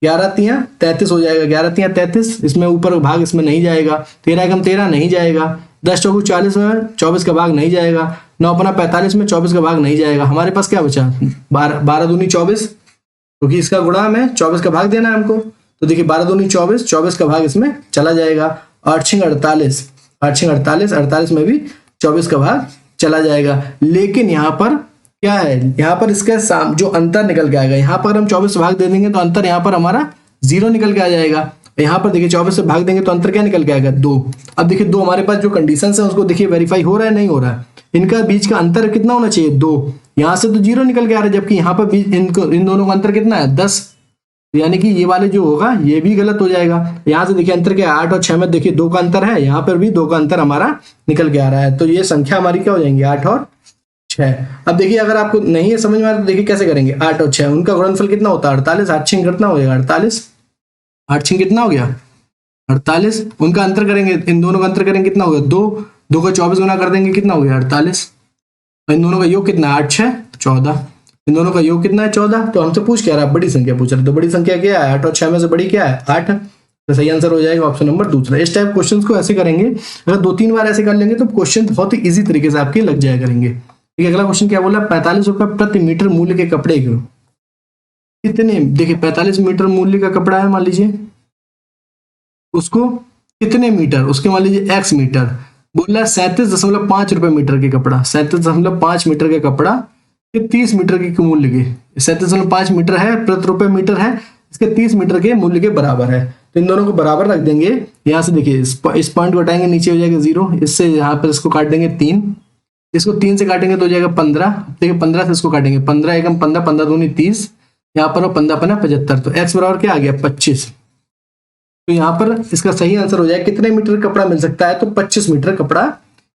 11 3 33 हो जाएगा, 11 3 33, इसमें ऊपर भाग इसमें नहीं जाएगा, 13 एकम 13 नहीं जाएगा, 10 चौको 40 में 24 का भाग नहीं जाएगा, 9 अपना 45 में 24 का भाग नहीं जाएगा। हमारे पास क्या बचा 12 दूनी 24, क्योंकि इसका गुणा में 24 का भाग देना है हमको। तो देखिए 12 दूनी 24, 24 का भाग इसमें चला जाएगा, 8 6 48, 8 6 48, 48 में भी 24 का भाग चला जाएगा। लेकिन यहाँ पर क्या है, यहाँ पर इसका जो अंतर निकल के आएगा, यहाँ पर हम 24 से भाग दे देंगे तो अंतर यहाँ पर हमारा 0 निकल के आ जाएगा। यहाँ पर देखिए 24 से भाग देंगे तो अंतर क्या निकल के आएगा 2। अब देखिए 2 हमारे पास जो कंडीशन है उसको देखिए वेरीफाई हो रहा है नहीं हो रहा है। इनका बीच का अंतर कितना होना चाहिए 2, यहाँ से तो 0 निकल के आ रहा है, जबकि यहाँ पर इन दोनों का अंतर कितना है 10, यानी कि ये वाले जो होगा ये भी गलत हो जाएगा। यहाँ से देखिए अंतर क्या है 8 और 6 में देखिए 2 का अंतर है, यहाँ पर भी 2 का अंतर हमारा निकल के आ रहा है। तो ये संख्या हमारी क्या हो जाएंगी 8 और 6। अब देखिए अगर आपको नहीं है समझ में आ रहा तो देखिए कैसे करेंगे, 8 और 6 उनका गुणनफल कितना होता है 48, 8 6 कितना हो जाएगा 48, 8 6 कितना हो गया 48। उनका अंतर करेंगे, इन दोनों का अंतर करेंगे कितना हो गया 2, 2 का 24 गुना कर देंगे कितना हो गया 48। इन दोनों का योग कितना 8 6 14, इन दोनों का योग कितना है 14। तो हमसे पूछ क्या रहा है बड़ी संख्या पूछ रहा है, तो बड़ी संख्या क्या है 8 और 6 में से बड़ी क्या है 8। तो सही आंसर हो जाएगा ऑप्शन नंबर दूसरा। इस टाइप क्वेश्चंस को ऐसे करेंगे, अगर 2-3 बार ऐसे कर लेंगे तो क्वेश्चन बहुत ही इजी तरीके से आपके लग जाया करेंगे। ठीक है, अगला क्वेश्चन क्या बोला 45 रुपए प्रति मीटर मूल्य के कपड़े को कितने, देखिए 45 मीटर मूल्य का कपड़ा है मान लीजिए, उसको कितने मीटर, उसके मान लीजिए x मीटर, बोल रहा है 37.5 रुपए मीटर के कपड़ा, 37.5 मीटर के कपड़ा के 30 मीटर के मूल्य के, 37.5 मीटर है प्रति रुपए मीटर है, इसके 30 मीटर के मूल्य के बराबर है। तो इन दोनों को बराबर रख देंगे। यहाँ से देखिए इस पॉइंट को हटाएंगे नीचे हो जाएगा 0, इससे यहाँ पर इसको काट देंगे 3, इसको 3 से काटेंगे तो हो जाएगा 15, देखिए 15 से इसको काटेंगे 15 एकम 15, 15 दूनी 30, यहाँ पर 15 15 75, तो x बराबर क्या आ गया 25। तो यहाँ पर इसका सही आंसर हो जाएगा कितने मीटर कपड़ा मिल सकता है, तो 25 मीटर कपड़ा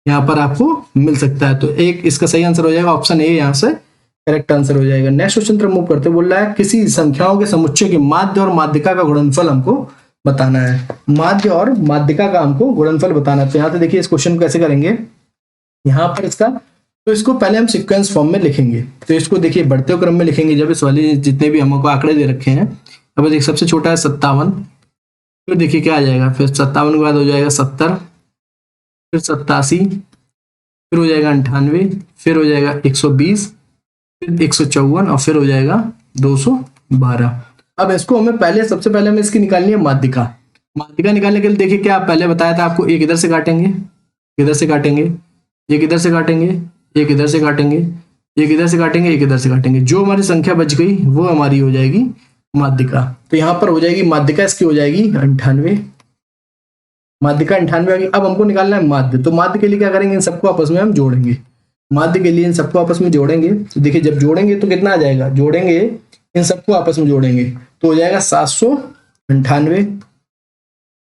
यहाँ पर आपको मिल सकता है। तो एक इसका सही आंसर हो जाएगा ऑप्शन ए, यहाँ से करेक्ट आंसर हो जाएगा। नेक्स्ट क्वेश्चन तरफ मूव करते बोल रहा है किसी संख्याओं के समुच्चय के माध्य और माध्यिका का गुणनफल हमको बताना है। माध्य और माध्यिका का हमको गुणनफल बताना है। तो यहाँ से देखिए इस क्वेश्चन को कैसे करेंगे, यहाँ पर इसका, तो इसको पहले हम सीक्वेंस फॉर्म में लिखेंगे। तो इसको देखिए बढ़ते हुए क्रम में लिखेंगे, जब इस वाले जितने भी हमको आंकड़े दे रखे हैं। अब देखिए सबसे छोटा है 57, फिर देखिए क्या आ जाएगा, फिर 57 के बाद हो जाएगा 70, फिर 87, फिर हो जाएगा 98, फिर हो जाएगा 120, फिर 154 और फिर हो जाएगा 212। अब इसको हमें पहले सबसे पहले हमें इसकी निकालनी है माध्यिका। माध्यिका निकालने के लिए देखिए क्या पहले बताया था आपको, एक इधर से काटेंगे, इधर से काटेंगे, एक इधर से काटेंगे, एक इधर से काटेंगे, एक इधर से काटेंगे, एक इधर से काटेंगे, जो हमारी संख्या बच गई वो हमारी हो जाएगी माध्यिका। तो यहाँ पर हो जाएगी माध्यिका, इसकी हो जाएगी 98, माध्यिका 98 आ गई। अब हमको निकालना है माध्य। तो माध्य के लिए क्या करेंगे, इन सबको आपस में हम जोड़ेंगे। माध्य के लिए इन सबको आपस में जोड़ेंगे, तो देखिए जब जोड़ेंगे तो कितना आ जाएगा, जोड़ेंगे इन सबको आपस में जोड़ेंगे तो हो जाएगा 798।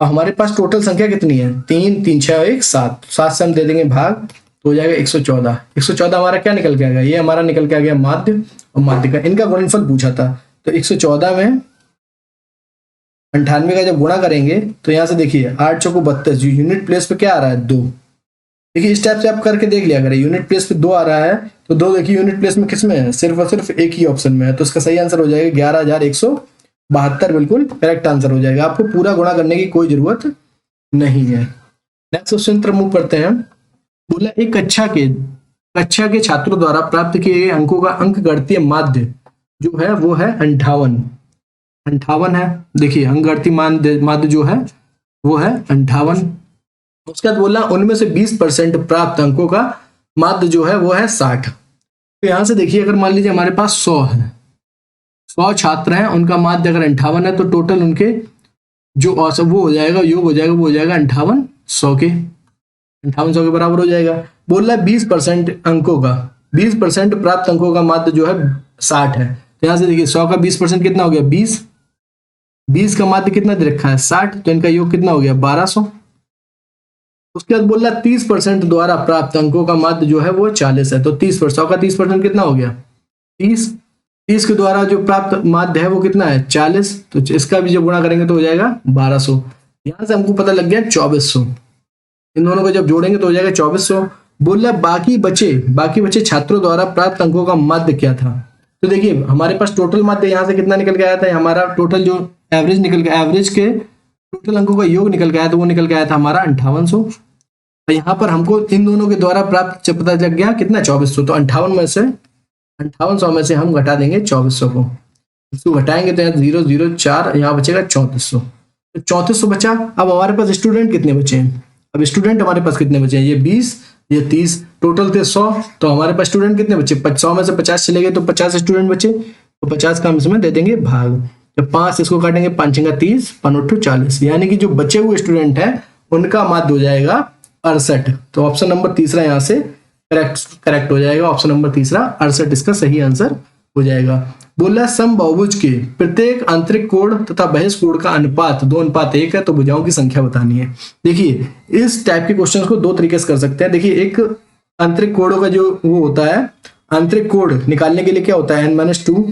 हमारे पास टोटल संख्या कितनी है, 3 3 6 1 7, 7 से हम दे देंगे भाग तो हो जाएगा 114। 114 हमारा क्या निकल के आ गया, ये हमारा निकल के आ गया माध्य और माध्यिका, इनका गुणनफल पूछा था। तो 114 में 98 का जब गुणा करेंगे तो यहाँ से देखिए 8 चौको 32, यूनिट प्लेस पे क्या आ रहा है 2। देखिए इस टाइप से आप करके देख लिया करें, यूनिट प्लेस पे 2 आ रहा है तो 2 देखिए यूनिट प्लेस में किस में है, सिर्फ और सिर्फ एक ही ऑप्शन में है। तो इसका सही आंसर हो जाएगा 11,172, बिल्कुल करेक्ट आंसर हो जाएगा। आपको पूरा गुणा करने की कोई जरूरत नहीं है। नेक्स्ट क्वेश्चन तरफ मूव करते हैं। बोला एक कक्षा के छात्रों द्वारा प्राप्त किए गए अंकों का अंक गणितीय माध्य जो है वो है 58 है। देखिए अंक गणितीय माध्य जो है वो है 58। उसके बाद बोला उनमें से 20% प्राप्त अंकों का माध्य जो है वो है 60। तो यहां से देखिए अगर मान लीजिए हमारे पास 100 है, 100 छात्र हैं, उनका माध्य अगर 58 है तो टोटल उनके जो औसत वो हो जाएगा, योग हो जाएगा, वो हो जाएगा 58 100 के बराबर हो जाएगा। बोल रहा है 20% अंकों का, 20% प्राप्त अंकों का माध्य जो है 60 है। तो यहां से देखिए 100 का 20% कितना हो गया 20, 20 का माध्य कितना दे रखा है 60, तो इनका योग कितना हो गया 1200। उसके बाद बोल रहा है 30% द्वारा प्राप्त अंकों का माध्य जो है वो 40 है। तो 100 का 30% कितना हो गया 30, 30 के द्वारा जो प्राप्त माध्य है वो कितना है 40, तो इसका भी जब गुणा करेंगे तो हो जाएगा 1200। यहां से हमको पता लग गया 2400, इन दोनों को जब जोड़ेंगे तो हो जाएगा 2400। बोल रहा है बाकी बचे छात्रों द्वारा प्राप्त अंकों का माध्य क्या था। तो देखिए हमारे पास टोटल माध्य यहाँ से कितना निकल के आया था, हमारा टोटल जो एवरेज निकल के, एवरेज के टोटल अंकों का योग निकल के आया, तो वो निकल के आया था हमारा 5800। तो यहाँ पर हमको इन दोनों के द्वारा प्राप्त पता लग गया कितना 2400। तो 5800 में से हम घटा देंगे 2400 को, इसको घटाएंगे तो यहाँ 004, यहाँ बचेगा 3400। तो 3400 बचा। अब हमारे पास स्टूडेंट कितने बचे हैं, अब स्टूडेंट हमारे पास कितने बचे हैं, ये 20 ये 30, टोटल थे 100, तो हमारे पास स्टूडेंट कितने बचे, 100 में से 50 चले गए तो 50 स्टूडेंट बचे, तो 50 का हम इसमें दे देंगे भाग। जब 5 इसको काटेंगे 5 30, 5 40, यानी कि जो बचे हुए स्टूडेंट हैं उनका माध्य हो जाएगा 68। तो ऑप्शन नंबर तीसरा यहाँ से करेक्ट हो जाएगा, ऑप्शन नंबर तीसरा 68 इसका सही आंसर हो जाएगा। बोला समबाहुभुज के प्रत्येक आंतरिक कोण तथा बहिष्कोण का अनुपात 2:1 है, तो भुजाओं की संख्या बतानी है। देखिए इस टाइप के क्वेश्चंस को दो तरीके से कर सकते हैं। देखिए एक आंतरिक कोणों का जो वो होता है, आंतरिक कोण निकालने के लिए क्या होता है n-2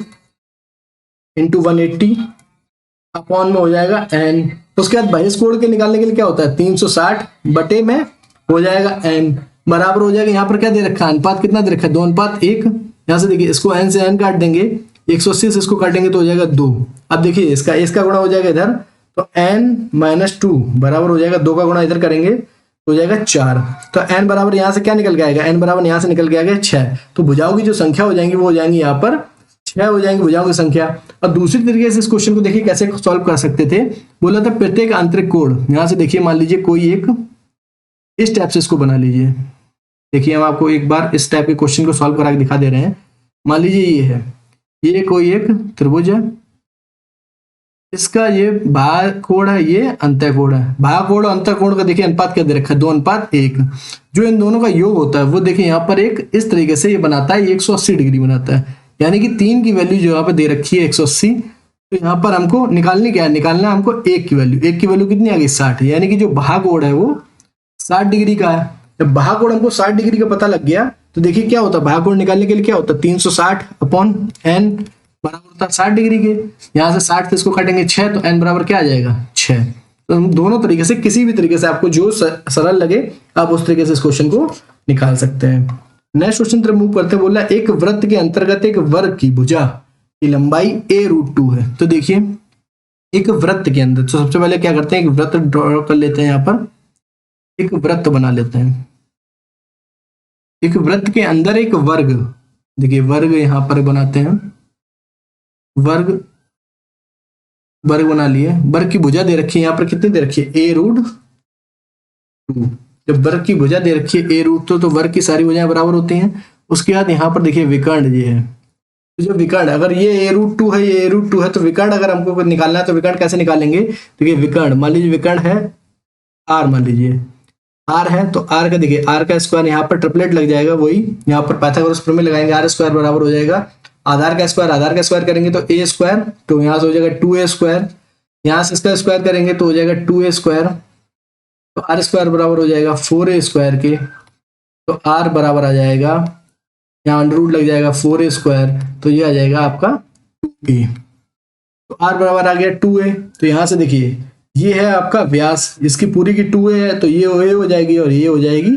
इंटू 180 अपॉन में हो जाएगा n। उसके बाद बहिष्कोण के निकालने के लिए क्या होता है 360 बटे में हो जाएगा n बराबर हो जाएगा। यहाँ पर क्या दे रखा है, अनुपात कितना दे रखा है 2:1। यहाँ से देखिए इसको n से n काट देंगे, 180 से इसको काटेंगे तो हो जाएगा 2। अब देखिए इसका गुणा हो जाएगा इधर, तो n-2 बराबर हो जाएगा 2 का गुणा इधर करेंगे तो हो जाएगा 4। तो n बराबर यहाँ से क्या निकल के आएगा, n बराबर यहाँ से निकल के आएगा 6। तो भुजाओं की जो संख्या हो जाएंगी वो हो जाएंगी यहाँ पर 6 हो जाएंगी भुजाओं की संख्या। और दूसरी तरीके से इस क्वेश्चन को देखिए कैसे सॉल्व कर सकते थे। बोला था प्रत्येक आंतरिक कोण, यहाँ से देखिए मान लीजिए कोई एक इस टाइप से इसको बना लीजिए। देखिए हम आपको एक बार इस टाइप के क्वेश्चन को सॉल्व करा के दिखा दे रहे हैं। मान लीजिए ये है, ये कोई एक त्रिभुज है, इसका ये भाग कोण है, ये अंतः कोण है। भाग कोण और अंतः कोण का देखिए अनुपात क्या दे रखा है 2:1। जो इन दोनों का योग होता है वो देखिए यहाँ पर एक इस तरीके से ये बनाता है, 180 डिग्री बनाता है, यानी कि 3 की वैल्यू जो यहाँ पे दे रखी है 180। तो यहाँ पर हमको निकालनी क्या है, निकालना हमको 1 की वैल्यू। 1 की वैल्यू कितनी आ गई 60, यानी कि जो भाग कोण है वो 60 डिग्री का है। जब भाग कोण हमको 60 डिग्री का पता लग गया तो देखिए क्या होता है, भाग कोण निकालने के लिए क्या होता है 360 अपॉन n बराबर होता है 60 डिग्री के। यहाँ से 60 से इसको काटेंगे 6, तो n बराबर क्या आ जाएगा 6। तो हम दोनों तरीके से, किसी भी तरीके से आपको जो सरल लगे आप उस तरीके से इस क्वेश्चन को निकाल सकते हैं। नेक्स्ट क्वेश्चन तरफ मूव करते हैं। बोला एक वृत्त के अंतर्गत एक वर्ग की भुजा की लंबाई a√2 है। तो देखिए एक वृत्त के अंदर, तो सबसे पहले क्या करते हैं, एक वृत्त ड्रॉ कर लेते हैं। यहाँ पर एक वृत्त बना लेते हैं। एक वृत्त के अंदर एक वर्ग, देखिए वर्ग यहाँ पर बनाते हैं, वर्ग बना लिए। वर्ग की भुजा दे रखी है, यहाँ पर कितनी दे रखी है a√2। जब वर्ग की भुजा दे रखी है a√2 तो वर्ग की सारी भुजाएं बराबर होती हैं। उसके बाद यहाँ पर देखिए विकर्ण ये है, तो जो विकर्ण, अगर ये a√2 है, ये a√2 है, तो विकर्ण अगर हमको निकालना है तो विकर्ण कैसे निकालेंगे? देखिए विकर्ण, मान लीजिए विकर्ण है r, मान लीजिए r है, तो r का देखिए r का स्क्वायर यहाँ पर ट्रिपलेट लग जाएगा, वही यहाँ पर पाइथागोरस प्रमेय लगाएंगे, r स्क्वायर बराबर हो जाएगा आधार का स्क्वायर करेंगे तो a स्क्वायर, तो यहाँ से हो जाएगा 2a स्क्वायर, यहाँ से इसका स्क्वायर करेंगे तो हो जाएगा 2a स्क्वायर, तो r स्क्वायर बराबर हो जाएगा 4a स्क्वायर के, तो r बराबर आ जाएगा, यहाँ अंडर रूट लग जाएगा 4a स्क्वायर, तो ये आ जाएगा आपका 2a, तो r बराबर आ गया 2a। तो यहाँ से देखिए ये है आपका व्यास, इसकी पूरी की 2a है, तो ये a हो जाएगी और ये हो जाएगी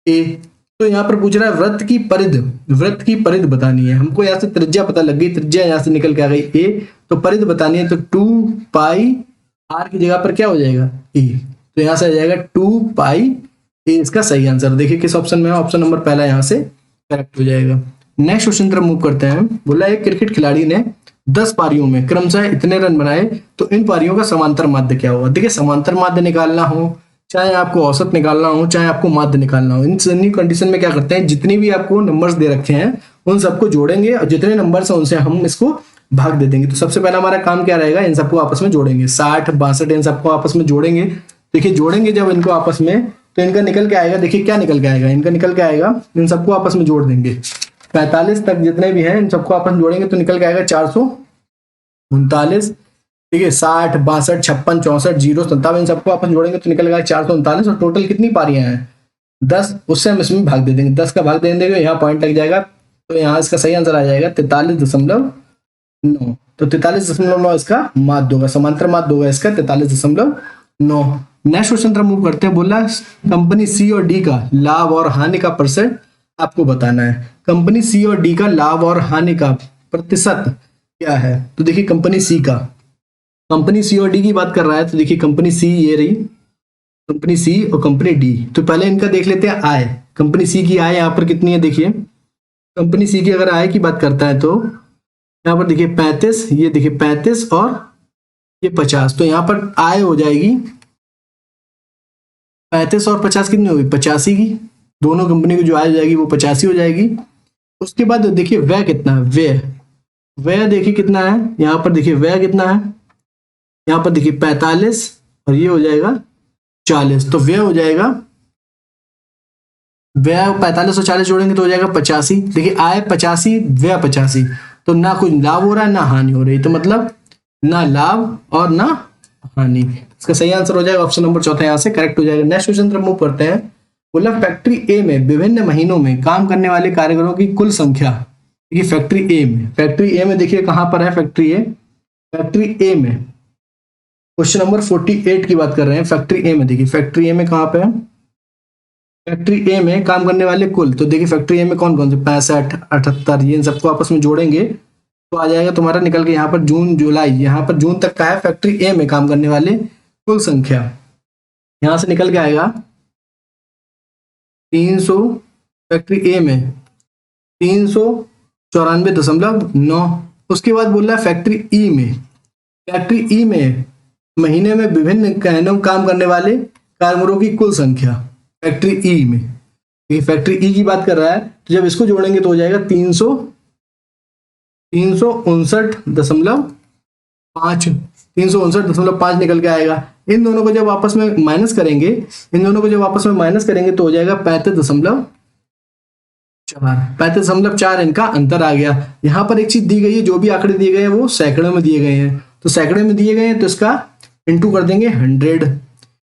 a। तो यहाँ पर पूछ रहा है वृत्त की परिध बतानी है हमको। यहाँ से त्रिज्या पता लग गई, त्रिज्या यहाँ से निकल के आ गई a, तो परिध बतानी है, तो 2 पाई r की जगह पर क्या हो जाएगा a, तो यहाँ से आ जाएगा 2 पाई a, इसका सही आंसर। देखिए किस ऑप्शन में है, ऑप्शन नंबर पहला यहाँ से करेक्ट हो जाएगा। नेक्स्ट क्वेश्चन तरफ मूव करते हैं। बोला एक क्रिकेट खिलाड़ी ने 10 पारियों में क्रमशः इतने रन बनाए, तो इन पारियों का समांतर माध्य क्या होगा? देखिए समांतर माध्य निकालना हो, चाहे आपको औसत निकालना हो, चाहे आपको माध्य निकालना हो, इन सभी कंडीशन में क्या करते हैं, जितनी भी आपको नंबर्स दे रखे हैं उन सबको जोड़ेंगे और जितने नंबर्स हैं उनसे हम इसको भाग दे देंगे। तो सबसे पहला हमारा काम क्या रहेगा, इन सबको आपस में जोड़ेंगे, 60 62 इन सबको आपस में जोड़ेंगे। देखिए जोड़ेंगे जब इनको आपस में, तो इनका निकल के आएगा, देखिए क्या निकल के आएगा, इनका निकल के आएगा, इन सबको आपस में जोड़ देंगे, 45 तक जितने भी हैं इन सबको आपस में जोड़ेंगे तो निकल के आएगा 439। ठीक है, 60 62 56 64 0 57 इन सबको आपस में जोड़ेंगे तो निकल गया 439। और टोटल कितनी पारियां हैं 10, उससे हम इसमें भाग दे देंगे, 10 का भाग दे देंगे, यहाँ पॉइंट लग जाएगा, तो यहाँ इसका सही आंसर आ जाएगा 43.9। तो 43.9 इसका माध्य होगा, समांतर माध्य होगा इसका 43.9। नेक्स्ट क्वेश्चन तरफ मूव करते हैं। बोला कंपनी सी और डी का लाभ और हानि का परसेंट आपको बताना है। कंपनी सी और डी का लाभ और हानि का प्रतिशत क्या है? तो देखिए कंपनी सी और डी की बात कर रहा है, तो देखिए कंपनी सी ये रही, कंपनी सी और कंपनी डी। तो पहले इनका देख लेते हैं आय। कंपनी सी की आय यहाँ पर कितनी है, देखिए कंपनी सी की अगर आय की बात करता है तो यहाँ पर देखिए 35, ये देखिए 35 और ये 50, तो यहाँ पर आय हो जाएगी 35 और 50 कितनी होगी 85 की, दोनों कंपनी की जो आय हो जाएगी वो 85 हो जाएगी। उसके बाद देखिए व्यय कितना है, व्यय देखिए कितना है, यहाँ पर देखिए व्यय कितना है, यहाँ पर देखिए 45 और ये हो जाएगा 40, तो व्यय हो जाएगा, व्यय 45 और 40 जोड़ेंगे तो हो जाएगा 85। देखिए आय 85 व्यय 85, तो ना कुछ लाभ हो रहा है ना हानि हो रही, तो मतलब ना लाभ और ना हानि, इसका सही आंसर हो जाएगा ऑप्शन नंबर चौथा यहाँ से करेक्ट हो जाएगा। नेक्स्ट क्वेश्चन तरफ मूव करते हैं। बोला फैक्ट्री ए में विभिन्न महीनों में काम करने वाले कारीगरों की कुल संख्या। देखिए फैक्ट्री ए में देखिए कहां पर है फैक्ट्री ए में क्वेश्चन नंबर 48 की बात कर रहे हैं। फैक्ट्री ए में देखिए, फैक्ट्री ए में कहां पे है, फैक्ट्री ए में काम करने वाले कुल, तो देखिए फैक्ट्री ए में कौन कौन से 65 78 ये इन सबको आपस में जोड़ेंगे तो आ जाएगा तुम्हारा निकल के यहाँ पर जून जुलाई, यहाँ पर जून तक का है फैक्ट्री ए में काम करने वाले कुल संख्या, यहां से निकल के आएगा 300, फैक्ट्री ए में 394.9। उसके बाद बोल रहा है फैक्ट्री ई में महीने में विभिन्न काम करने वाले कारीगरों की कुल संख्या, फैक्ट्री ई में, फैक्ट्री ई की बात कर रहा है, तो जब इसको जोड़ेंगे तो हो जाएगा 359.5 निकल के आएगा। इन दोनों को जब आपस में माइनस करेंगे तो हो जाएगा 35.4 इनका अंतर आ गया। यहाँ पर एक चीज दी गई है, जो भी आंकड़े दिए गए हैं वो सैकड़ों में दिए गए हैं, तो सैकड़े में दिए गए हैं तो इसका इंटू कर देंगे 100,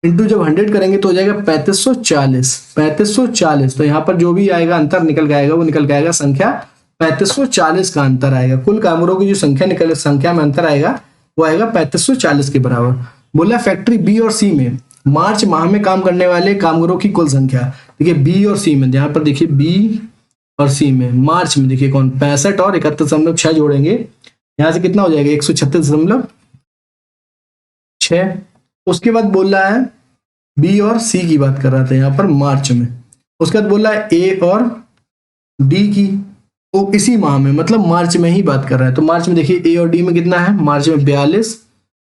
इंटू जब 100 करेंगे तो हो जाएगा 3540। तो यहाँ पर जो भी आएगा अंतर निकल के आएगा वो निकल के आएगा संख्या 3540 का अंतर आएगा। कुल कामगारों की जो संख्या में अंतर आएगा वो आएगा 3540 के बराबर। बोला फैक्ट्री बी और सी में मार्च माह में काम करने वाले कामगारों की कुल संख्या। देखिए बी और सी में, यहाँ पर देखिए बी और सी में मार्च में देखिए कौन 65 और 71.6 जोड़ेंगे, यहाँ से कितना हो जाएगा 136.6। उसके बाद बोल रहा है बी और सी की बात कर रहा था यहाँ पर मार्च में। उसके बाद बोल रहा है ए और डी की, तो इसी माह में मतलब मार्च में ही बात कर रहा है। तो मार्च में देखिए ए और डी में कितना है, मार्च में 42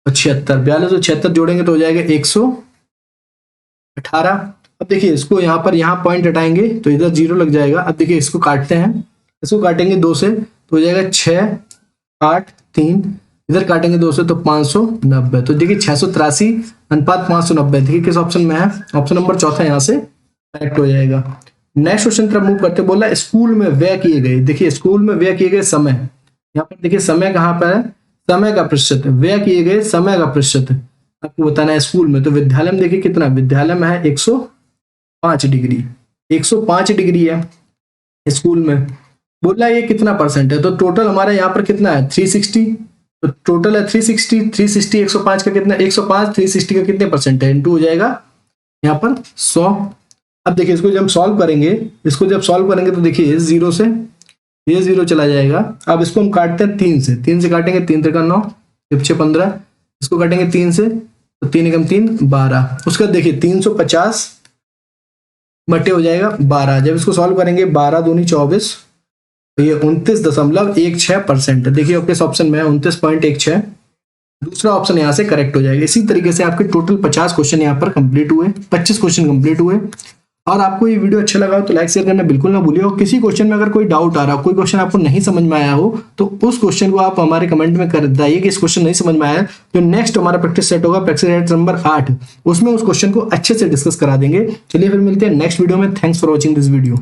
और 76 जोड़ेंगे तो हो जाएगा 118। अब देखिए इसको यहाँ पॉइंट हटाएंगे तो इधर 0 लग जाएगा। अब देखिए इसको काटते हैं, इसको काटेंगे 2 से तो हो जाएगा 6 8 3, इधर काटेंगे 2 से तो 590। तो देखिए 683 अनुपात 590, देखिए किस ऑप्शन में है, ऑप्शन नंबर चौथा यहाँ से करेक्ट हो जाएगा। नेक्स्ट क्वेश्चन तरफ मूव करते, बोला स्कूल में व्यय किए गए, देखिए स्कूल में व्यय किए गए समय, यहाँ पर देखिए समय कहाँ पर है, समय का प्रतिशत, व्यय किए गए समय का प्रतिशत आपको बताना है स्कूल में। तो विद्यालय में देखिए कितना, विद्यालय में है 105 डिग्री, 105 डिग्री है स्कूल में। बोला ये कितना परसेंट है, तो टोटल हमारा यहाँ पर कितना है 360, तो टोटल है 360, 360 105 का कितना, 105 360 का कितने परसेंट है, इनटू हो जाएगा यहाँ पर 100। अब देखिए इसको जब सॉल्व करेंगे, इसको जब सॉल्व करेंगे तो देखिए 0 से ये 0 चला जाएगा। अब इसको हम काटते हैं 3 से, 3 से काटेंगे 3 3 9, 6 15, इसको काटेंगे 3 से तो 3 एकम 3 12, उसके बाद देखिए 350 बटे हो जाएगा 12, जब इसको सॉल्व करेंगे 12 दूनी 24, तो ये 29.16% है। देखिए किस ऑप्शन में है 29.16, दूसरा ऑप्शन यहाँ से करेक्ट हो जाएगा। इसी तरीके से आपके टोटल 50 क्वेश्चन यहाँ पर कंप्लीट हुए, 25 क्वेश्चन कंप्लीट हुए। और आपको ये वीडियो अच्छा लगा हो तो लाइक शेयर करना बिल्कुल ना भूलिए। और किसी क्वेश्चन में अगर कोई डाउट आ रहा हो, कोई क्वेश्चन आपको नहीं समझ में आया हो, तो उस क्वेश्चन को आप हमारे कमेंट में कर बताइए कि इस क्वेश्चन नहीं समझ में आया। तो नेक्स्ट हमारा प्रैक्टिस सेट होगा, प्रैक्टिस सेट नंबर 8, उसमें उस क्वेश्चन को अच्छे से डिस्कस करा देंगे। चलिए फिर मिलते हैं नेक्स्ट वीडियो में। Thanks for watching this video.